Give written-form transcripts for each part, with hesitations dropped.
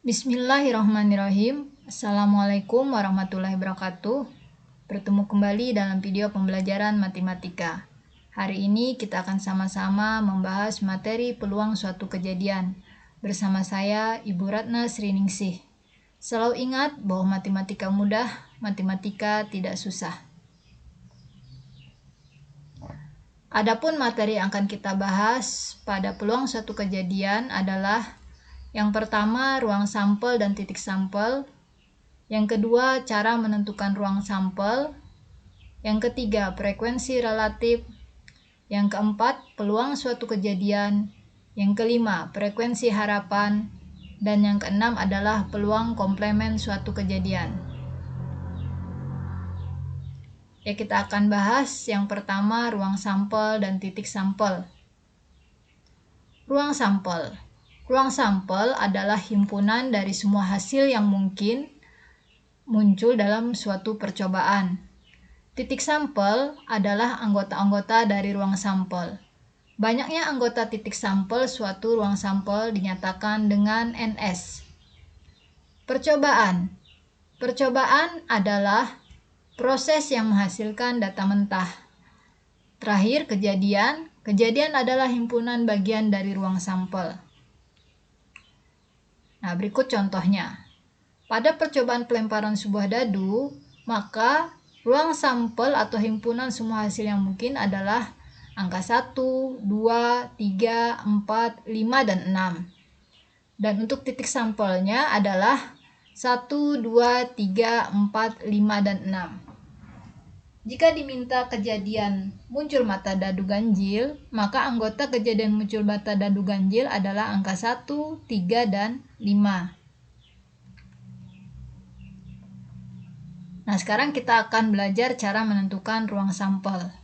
Bismillahirrahmanirrahim. Assalamualaikum warahmatullahi wabarakatuh. Bertemu kembali dalam video pembelajaran matematika. Hari ini kita akan sama-sama membahas materi peluang suatu kejadian. Bersama saya, Ibu Ratna Sriningsih. Selalu ingat bahwa matematika mudah, matematika tidak susah. Adapun materi yang akan kita bahas pada peluang suatu kejadian adalah yang pertama, ruang sampel dan titik sampel. Yang kedua, cara menentukan ruang sampel. Yang ketiga, frekuensi relatif. Yang keempat, peluang suatu kejadian. Yang kelima, frekuensi harapan. Dan yang keenam adalah peluang komplemen suatu kejadian. Ya, kita akan bahas yang pertama, ruang sampel dan titik sampel. Ruang sampel. Ruang sampel adalah himpunan dari semua hasil yang mungkin muncul dalam suatu percobaan. Titik sampel adalah anggota-anggota dari ruang sampel. Banyaknya anggota titik sampel suatu ruang sampel dinyatakan dengan NS. Percobaan. Percobaan adalah proses yang menghasilkan data mentah. Terakhir, kejadian. Kejadian adalah himpunan bagian dari ruang sampel. Nah, berikut contohnya. Pada percobaan pelemparan sebuah dadu, maka ruang sampel atau himpunan semua hasil yang mungkin adalah angka 1, 2, 3, 4, 5, dan 6. Dan untuk titik sampelnya adalah 1, 2, 3, 4, 5, dan 6. Jika diminta kejadian muncul mata dadu ganjil, maka anggota kejadian muncul mata dadu ganjil adalah angka 1, 3, dan 5. Nah, sekarang kita akan belajar cara menentukan ruang sampel.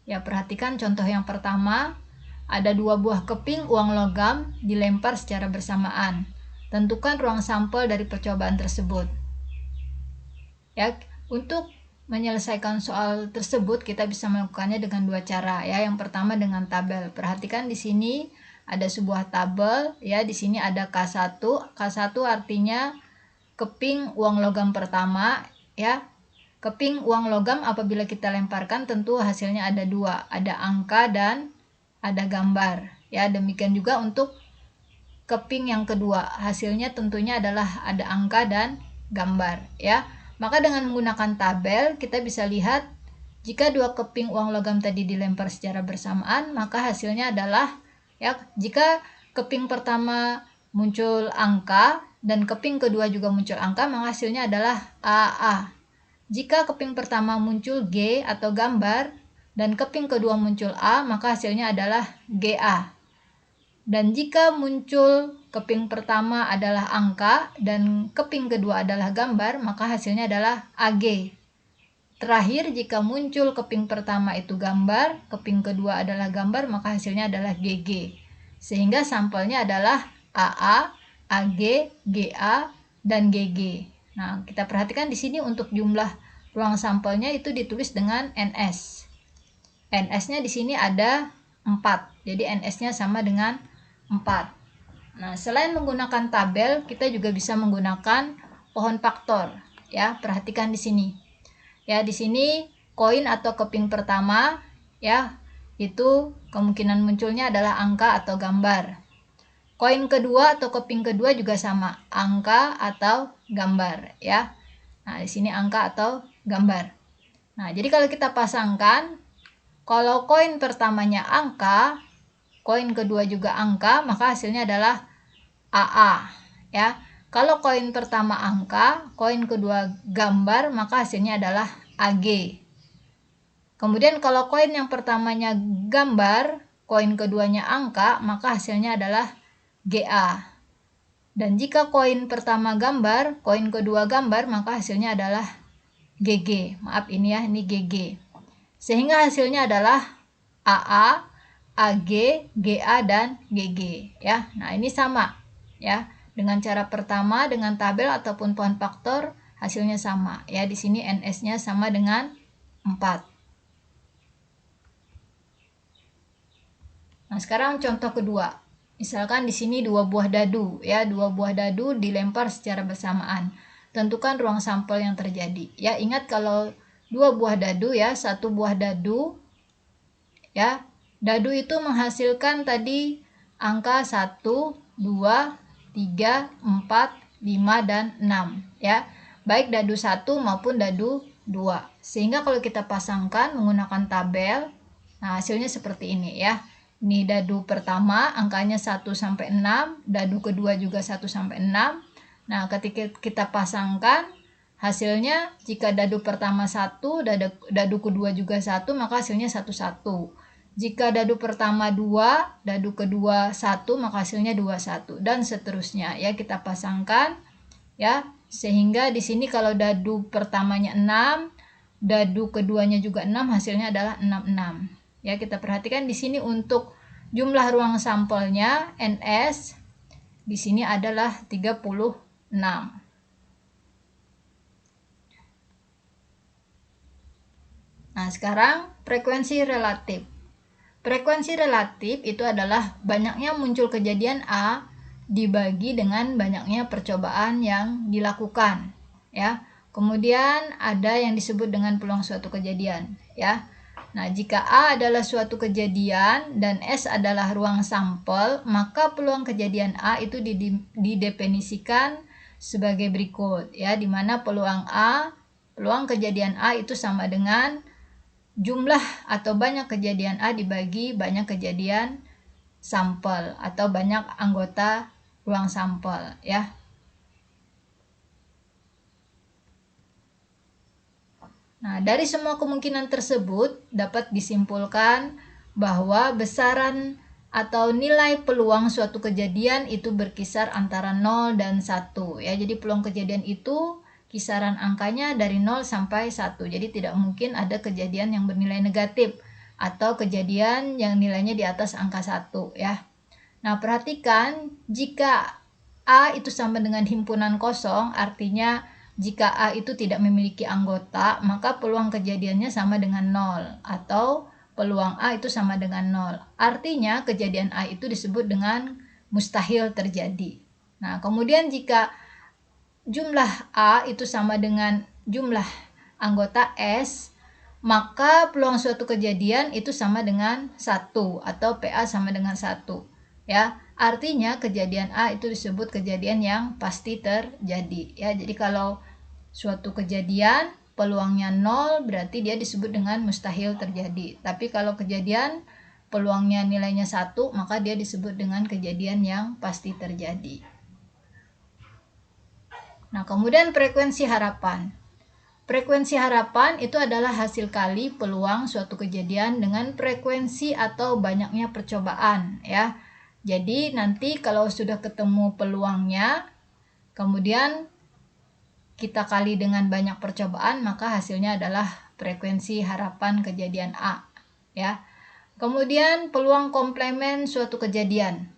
Ya, perhatikan contoh yang pertama. Ada 2 buah keping uang logam dilempar secara bersamaan. Tentukan ruang sampel dari percobaan tersebut. Ya, untuk menyelesaikan soal tersebut kita bisa melakukannya dengan 2 cara ya. Yang pertama dengan tabel. Perhatikan di sini ada sebuah tabel ya. Di sini ada K1. K1 artinya keping uang logam pertama ya. Keping uang logam apabila kita lemparkan tentu hasilnya ada 2, ada angka dan ada gambar ya. Demikian juga untuk keping yang kedua, hasilnya tentunya adalah ada angka dan gambar ya. Maka dengan menggunakan tabel kita bisa lihat jika 2 keping uang logam tadi dilempar secara bersamaan, maka hasilnya adalah ya, jika keping pertama muncul angka dan keping kedua juga muncul angka, maka hasilnya adalah AA. Jika keping pertama muncul G atau gambar dan keping kedua muncul A, maka hasilnya adalah GA. Dan jika muncul keping pertama adalah angka dan keping kedua adalah gambar, maka hasilnya adalah AG. Terakhir, jika muncul keping pertama itu gambar, keping kedua adalah gambar, maka hasilnya adalah GG. Sehingga sampelnya adalah AA, AG, GA, dan GG. Nah, kita perhatikan di sini untuk jumlah ruang sampelnya itu ditulis dengan NS. NS-nya di sini ada 4. Jadi NS-nya sama dengan 4. Nah, selain menggunakan tabel, kita juga bisa menggunakan pohon faktor ya. Perhatikan di sini. Ya, di sini koin atau keping pertama ya, itu kemungkinan munculnya adalah angka atau gambar. Koin kedua atau keping kedua juga sama, angka atau gambar ya. Nah, di sini angka atau gambar. Nah, jadi kalau kita pasangkan, kalau koin pertamanya angka, koin kedua juga angka, maka hasilnya adalah AA ya. Kalau koin pertama angka, koin kedua gambar, maka hasilnya adalah AG. Kemudian kalau koin yang pertamanya gambar, koin keduanya angka, maka hasilnya adalah GA. Dan jika koin pertama gambar, koin kedua gambar, maka hasilnya adalah GG. Maaf ini ya, ini GG. Sehingga hasilnya adalah AA, AG, GA, dan GG ya. Nah, ini sama ya. Dengan cara pertama dengan tabel ataupun pohon faktor hasilnya sama ya. Di sini NS-nya sama dengan 4. Nah, sekarang contoh kedua Misalkan di sini 2 buah dadu ya, 2 buah dadu dilempar secara bersamaan. Tentukan ruang sampel yang terjadi. Ya, ingat kalau 2 buah dadu ya, 1 buah dadu ya. Dadu itu menghasilkan tadi angka 1, 2, 3, 4, 5 dan 6 ya. Baik dadu 1 maupun dadu 2. Sehingga kalau kita pasangkan menggunakan tabel, nah hasilnya seperti ini ya. Ini dadu pertama angkanya 1 sampai 6, dadu kedua juga 1 sampai 6. Nah, ketika kita pasangkan hasilnya jika dadu pertama 1, dadu kedua juga 1, maka hasilnya 1, 1. Jika dadu pertama 2, dadu kedua 1, maka hasilnya 2, 1 dan seterusnya ya, kita pasangkan ya. Sehingga di sini kalau dadu pertamanya 6, dadu keduanya juga 6, hasilnya adalah 6, 6. Ya, kita perhatikan di sini untuk jumlah ruang sampelnya NS di sini adalah 36. Nah, sekarang frekuensi relatif. Frekuensi relatif itu adalah banyaknya muncul kejadian A dibagi dengan banyaknya percobaan yang dilakukan, ya. Kemudian ada yang disebut dengan peluang suatu kejadian, ya. Nah, jika A adalah suatu kejadian dan S adalah ruang sampel, maka peluang kejadian A itu didefinisikan sebagai berikut, ya, di mana peluang kejadian A itu sama dengan jumlah atau banyak kejadian A dibagi banyak kejadian sampel atau banyak anggota ruang sampel, ya. Nah, dari semua kemungkinan tersebut dapat disimpulkan bahwa besaran atau nilai peluang suatu kejadian itu berkisar antara 0 dan 1 ya. Jadi peluang kejadian itu kisaran angkanya dari 0 sampai 1. Jadi tidak mungkin ada kejadian yang bernilai negatif atau kejadian yang nilainya di atas angka 1 ya. Nah, perhatikan jika A itu sama dengan himpunan kosong, artinya jika A itu tidak memiliki anggota, maka peluang kejadiannya sama dengan 0 atau peluang A itu sama dengan 0. Artinya kejadian A itu disebut dengan mustahil terjadi. Nah, kemudian jika jumlah A itu sama dengan jumlah anggota S, maka peluang suatu kejadian itu sama dengan 1 atau PA sama dengan 1. Ya, artinya kejadian A itu disebut kejadian yang pasti terjadi. Ya, jadi kalau suatu kejadian peluangnya 0 berarti dia disebut dengan mustahil terjadi. Tapi kalau kejadian peluangnya nilainya 1, maka dia disebut dengan kejadian yang pasti terjadi. Nah, kemudian frekuensi harapan. Frekuensi harapan itu adalah hasil kali peluang suatu kejadian dengan frekuensi atau banyaknya percobaan ya. Jadi nanti kalau sudah ketemu peluangnya, kemudian kita kali dengan banyak percobaan, maka hasilnya adalah frekuensi harapan kejadian A ya. Kemudian peluang komplemen suatu kejadian.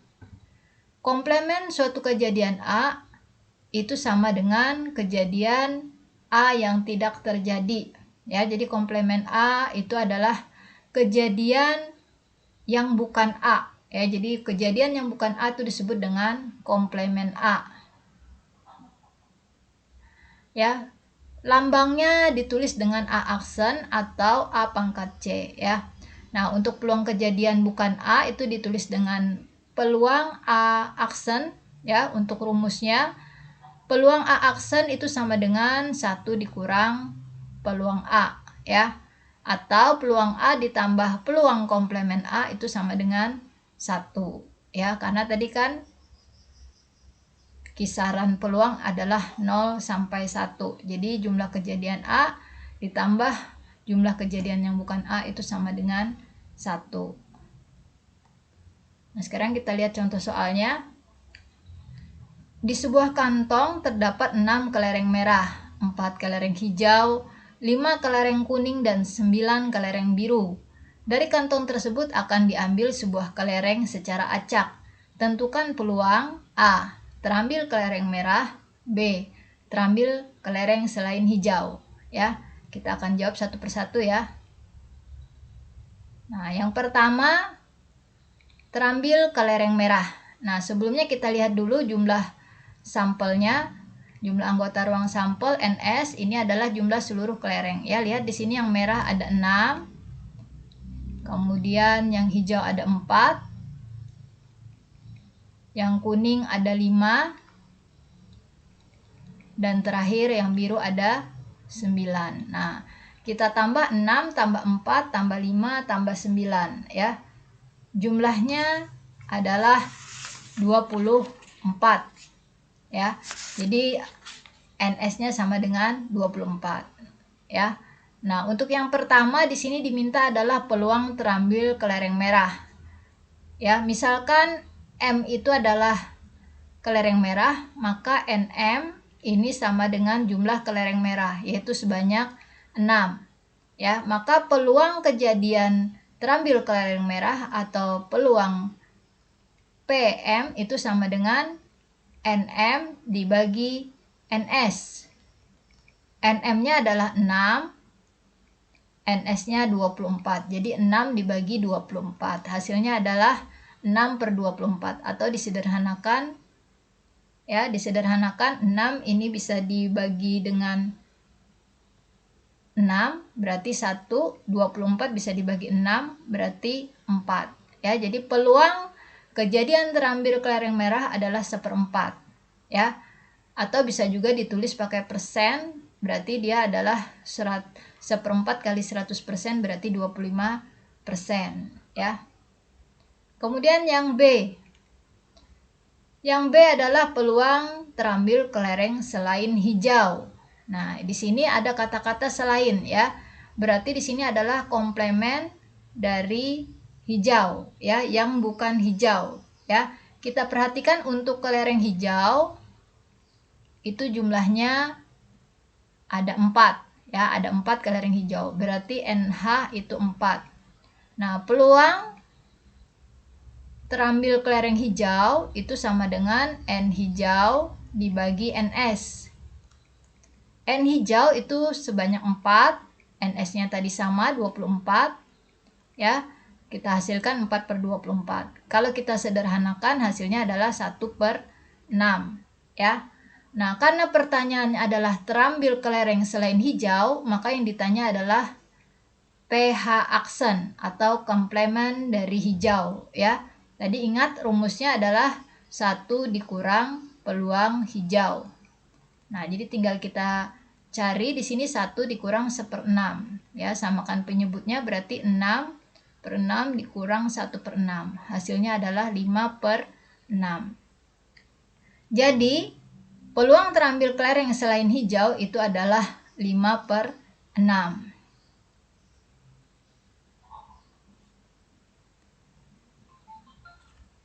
Komplemen suatu kejadian A itu sama dengan kejadian A yang tidak terjadi ya. Jadi komplemen A itu adalah kejadian yang bukan A ya. Jadi kejadian yang bukan A itu disebut dengan komplemen A. Ya, lambangnya ditulis dengan A aksen atau A pangkat C ya. Nah, untuk peluang kejadian bukan A itu ditulis dengan peluang A aksen ya. Untuk rumusnya peluang A aksen itu sama dengan 1 dikurang peluang A ya. Atau peluang A ditambah peluang komplemen A itu sama dengan 1 ya. Karena tadi kan kisaran peluang adalah 0 sampai 1. Jadi jumlah kejadian A ditambah jumlah kejadian yang bukan A itu sama dengan 1. Nah, sekarang kita lihat contoh soalnya. Di sebuah kantong terdapat 6 kelereng merah, 4 kelereng hijau, 5 kelereng kuning, dan 9 kelereng biru. Dari kantong tersebut akan diambil sebuah kelereng secara acak. Tentukan peluang A. Terambil kelereng merah, B. Terambil kelereng selain hijau. Ya, kita akan jawab satu persatu ya. Nah, yang pertama terambil kelereng merah. Nah, sebelumnya kita lihat dulu jumlah sampelnya. Jumlah anggota ruang sampel NS ini adalah jumlah seluruh kelereng. Ya, lihat di sini yang merah ada 6. Kemudian yang hijau ada 4. Yang kuning ada 5. Dan terakhir yang biru ada 9. Nah, kita tambah 6 tambah 4 tambah 5 tambah 9 ya. Jumlahnya adalah 24 ya. Jadi NS-nya sama dengan 24 ya. Nah, untuk yang pertama di sini diminta adalah peluang terambil kelereng merah. Ya, misalkan M itu adalah kelereng merah, maka NM ini sama dengan jumlah kelereng merah, yaitu sebanyak 6. Ya, maka peluang kejadian terambil kelereng merah atau peluang PM itu sama dengan NM dibagi NS. NM-nya adalah 6, NS-nya 24. Jadi 6 dibagi 24. Hasilnya adalah 6/24 atau disederhanakan ya, 6 ini bisa dibagi dengan 6 berarti 1, 24 bisa dibagi 6 berarti 4 ya. Jadi peluang kejadian terambil kelereng merah adalah 1/4 ya, atau bisa juga ditulis pakai persen, berarti dia adalah 1/4 kali 100% berarti 25% ya. Kemudian yang B. Yang B adalah peluang terambil kelereng selain hijau. Nah, di sini ada kata-kata selain ya. Berarti di sini adalah komplement dari hijau ya, yang bukan hijau ya. Kita perhatikan untuk kelereng hijau itu jumlahnya ada 4 ya, ada 4 kelereng hijau. Berarti NH itu 4. Nah, peluang terambil kelereng hijau itu sama dengan N hijau dibagi NS. N hijau itu sebanyak 4, NS-nya tadi sama 24 ya. Kita hasilkan 4/24. Kalau kita sederhanakan hasilnya adalah 1/6 ya. Nah, karena pertanyaannya adalah terambil kelereng selain hijau, maka yang ditanya adalah pH aksen atau komplement dari hijau ya. Tadi ingat rumusnya adalah 1 dikurang peluang hijau. Nah, jadi tinggal kita cari di sini 1 dikurang 1/6 ya, samakan penyebutnya berarti 6/6 dikurang 1/6. Hasilnya adalah 5/6. Jadi, peluang terambil kelereng selain hijau itu adalah 5/6.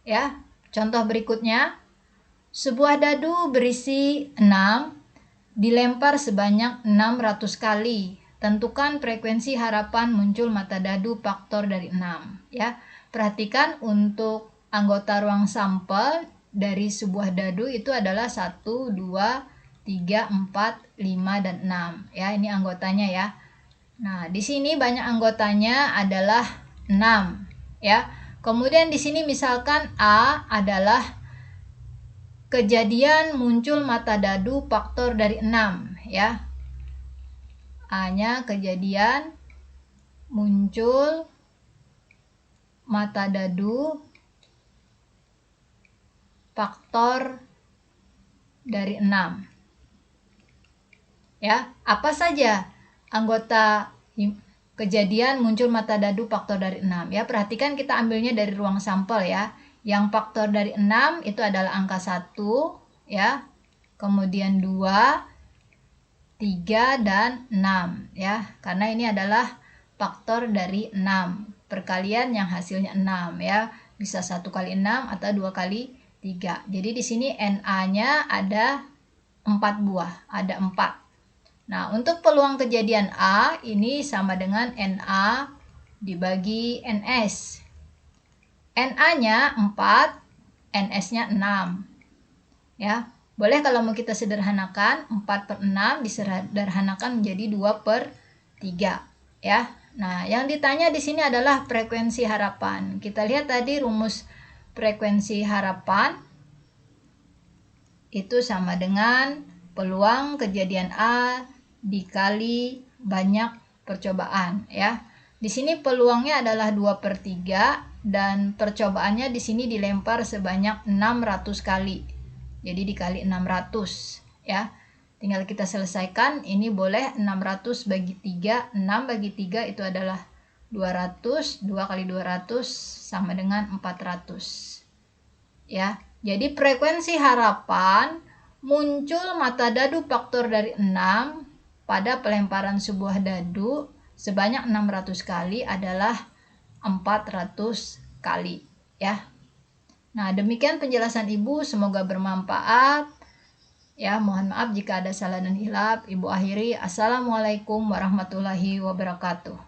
Ya, contoh berikutnya, sebuah dadu berisi 6 dilempar sebanyak 600 kali. Tentukan frekuensi harapan muncul mata dadu faktor dari 6 ya. Perhatikan untuk anggota ruang sampel dari sebuah dadu itu adalah 1, 2, 3, 4, 5 dan 6 ya. Ini anggotanya ya. Nah, di sini banyak anggotanya adalah 6 ya. Kemudian di sini misalkan A adalah kejadian muncul mata dadu faktor dari 6 ya. A-nya kejadian muncul mata dadu faktor dari 6 ya. Apa saja anggota kejadian muncul mata dadu faktor dari 6 ya. Perhatikan kita ambilnya dari ruang sampel ya. Yang faktor dari 6 itu adalah angka 1 ya. Kemudian 2, 3 dan 6 ya. Karena ini adalah faktor dari 6. Perkalian yang hasilnya 6 ya. Bisa 1 kali 6 atau 2 kali 3. Jadi di sini NA-nya ada 4 buah, ada 4. Nah, untuk peluang kejadian A ini sama dengan NA dibagi NS. NA-nya 4, NS-nya 6. Ya, boleh kalau mau kita sederhanakan, 4/6 disederhanakan menjadi 2/3. Ya. Nah, yang ditanya di sini adalah frekuensi harapan. Kita lihat tadi rumus frekuensi harapan itu sama dengan peluang kejadian A dikali banyak percobaan ya. Di sini peluangnya adalah 2/3 dan percobaannya di sini dilempar sebanyak 600 kali. Jadi dikali 600 ya. Tinggal kita selesaikan, ini boleh 600 bagi 3, 6 bagi 3 itu adalah 200, 2 kali 200 sama dengan 400. Ya, jadi frekuensi harapan muncul mata dadu faktor dari 6 pada pelemparan sebuah dadu sebanyak 600 kali adalah 400 kali ya. Nah, demikian penjelasan Ibu, semoga bermanfaat. Ya, mohon maaf jika ada salah dan hilaf. Ibu akhiri, Assalamualaikum warahmatullahi wabarakatuh.